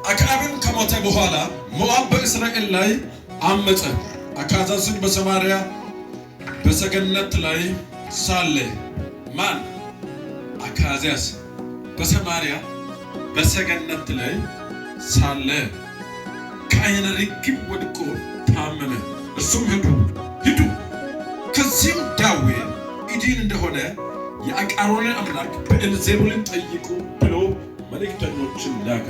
አክዓብም ከሞተ በኋላ ሞዓብ በእስራኤል ላይ አመፀ። አካዝያስን በሰማርያ በሰገነት ላይ ሳለ ማን? አካዝያስ በሰማርያ በሰገነት ላይ ሳለ ከዓይነ ርግብ ወድቆ ታመመ። እርሱም ሂዱ ከዚህም ደዌ ይድን እንደሆነ የአቃሮንን አምላክ ብዔልዜቡልን ጠይቁ ብሎ መልእክተኞችን ላከ።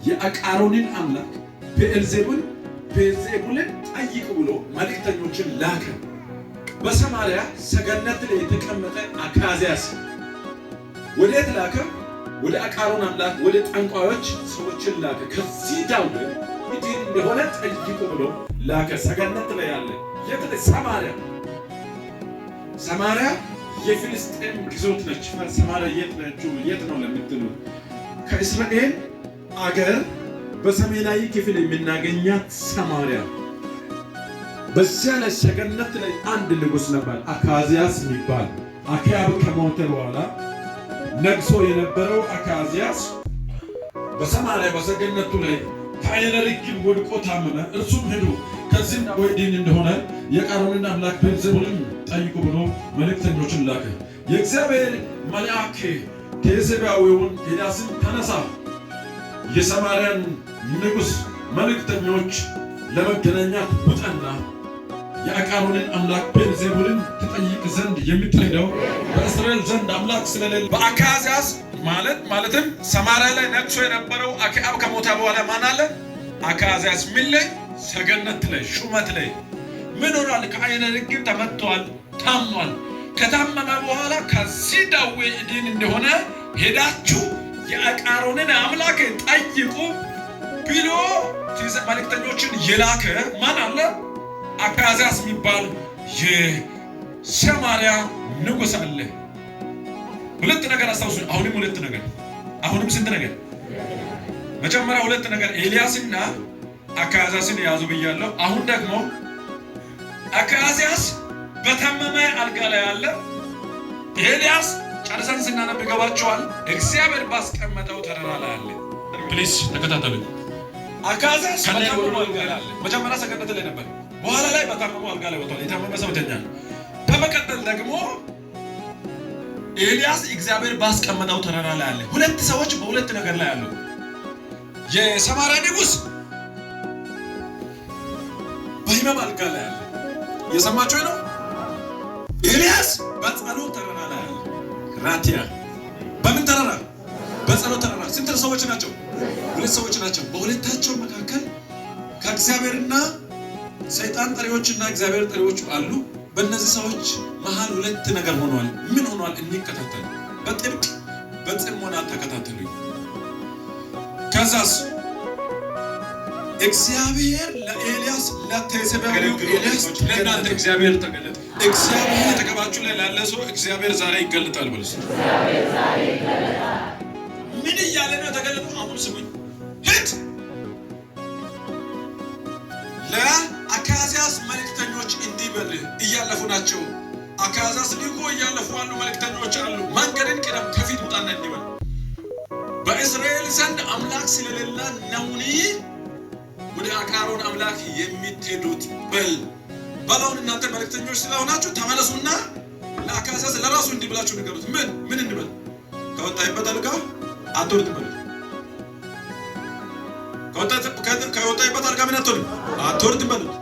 የአቃሮንን አምላክ ብዔልዜቡልን ጠይቁ ብሎ መልእክተኞችን ላከ። በሰማርያ ሰገነት ላይ የተቀመጠ አካዝያስ ወዴት ላከ? ወደ አቃሮን አምላክ ወደ ጠንቋዮች ሰዎችን ላከ። ከዚህ ደዌ ይድን እንደሆነ ጠይቁ ብሎ ላከ። ሰገነት ላይ ያለ የት? ሰማርያ የፍልስጤም ግዞት ነች። ሰማርያ የት ነው ለምትሉ ከእስራኤል አገር በሰሜናዊ ክፍል የምናገኛት ሰማርያ። በዚያ ላይ ሰገነት ላይ አንድ ንጉሥ ነበር አካዝያስ የሚባል። አክዓብ ከሞተ በኋላ ነግሶ የነበረው አካዝያስ በሰማርያ በሰገነቱ ላይ ከዓይነ ርግብ ወድቆ ታመመ። እርሱም ሄዱ ከዚህም ደዌ ይድን እንደሆነ የአቃሮንን አምላክ ብዔልዜቡልን ጠይቁ ብሎ መልእክተኞችን ላከ። የእግዚአብሔር መልአክ ቴስብያዊውን ኤልያስን ተነሳ፣ የሰማርያን ንጉሥ መልእክተኞች ለመገናኛት ውጣና የአቃሮንን አምላክ ብዔልዜቡልን ትጠይቅ ዘንድ የምትሄደው በእስራኤል ዘንድ አምላክ ስለሌለ። በአካዝያስ ማለትም ሰማርያ ላይ ነግሶ የነበረው አክዓብ ከሞተ በኋላ ማን አለ? አካዝያስ ምን ላይ? ሰገነት ላይ ሹመት ላይ ምን ሆኗል? ከዓይነ ርግብ ተመቷል፣ ታሟል። ከታመመ በኋላ ከዚህ ደዌ ይድን እንደሆነ ሄዳችሁ የአቃሮንን አምላክ ጠይቁ ብሎ መልእክተኞችን የላከ ማን አለ? አካዝያስ የሚባል የሰማርያ ንጉሥ አለ። ሁለት ነገር አስታውሱ። አሁንም ሁለት ነገር። አሁንም ስንት ነገር? መጀመሪያ ሁለት ነገር ኤልያስና አካዝያስን ያዙ ብያለሁ። አሁን ደግሞ አካዝያስ በታመመ አልጋ ላይ አለ። ኤልያስ ጨርሰን ስናነብ ይገባቸዋል። እግዚአብሔር ባስቀመጠው ተራራ ላይ አለ። ፕሊስ ተከታተሉ። አካዝያስ በታመመ አልጋ ላይ አለ። መጀመሪያ ሰገነት ላይ ነበር። በኋላ ላይ በታመመ አልጋ ላይ ወጥቷል። የታመመ ሰው ይተኛል። በመቀጠል ደግሞ ኤልያስ እግዚአብሔር ባስቀመጠው ተራራ ላይ አለ። ሁለት ሰዎች በሁለት ነገር ላይ አሉ። የሰማርያ ንጉሥ በሕመም አልጋ ላይ አለ። የሰማችሁ ነው። ኤልያስ በጸሎት ተራራ ላይ አለ። ራቲያ በምን ተራራ? በጸሎት ተራራ። ስንት ሰዎች ናቸው? ሁለት ሰዎች ናቸው። በሁለታቸው መካከል ከእግዚአብሔርና ሰይጣን ጠሪዎችና እግዚአብሔር ጠሪዎች አሉ። በእነዚህ ሰዎች መሃል ሁለት ነገር ሆኗል። ምን ሆኗል? እንከታተል። በጥብቅ በጽሞና ተከታተሉ። ከዛስ እግዚአብሔር ለኤልያስ ለቴስብያዊው ኤልያስ ለእናንተ እግዚአብሔር ተገለጠ። እግዚአብሔር ተቀባችሁ ላይ ላለ ሰው እግዚአብሔር ዛሬ ይገለጣል ብለስ ምን እያለ ነው ተገለጡ? አሁን ስሙኝ። ሂድ ለአካዝያስ መልእክተኞች እንዲህ በል፣ እያለፉ ናቸው። አካዝያስ ልኮ እያለፉ ያሉ መልእክተኞች አሉ። መንገድን ቅደም፣ ከፊት ውጣና እንዲህ በል፣ በእስራኤል ዘንድ አምላክ ስለሌለ ነውኒ ወደ አቃሮን አምላክ የምትሄዱት በል። በላውን እናንተ መልእክተኞች ስለሆናችሁ ተመለሱና ለአካዝያስ ለራሱ እንዲህ ብላችሁ ንገሩት። ምን እንበል? ከወጣይበት አልጋ አትወርድም በሉት። ከወጣይበት አልጋ ምን አትወርድም በሉት።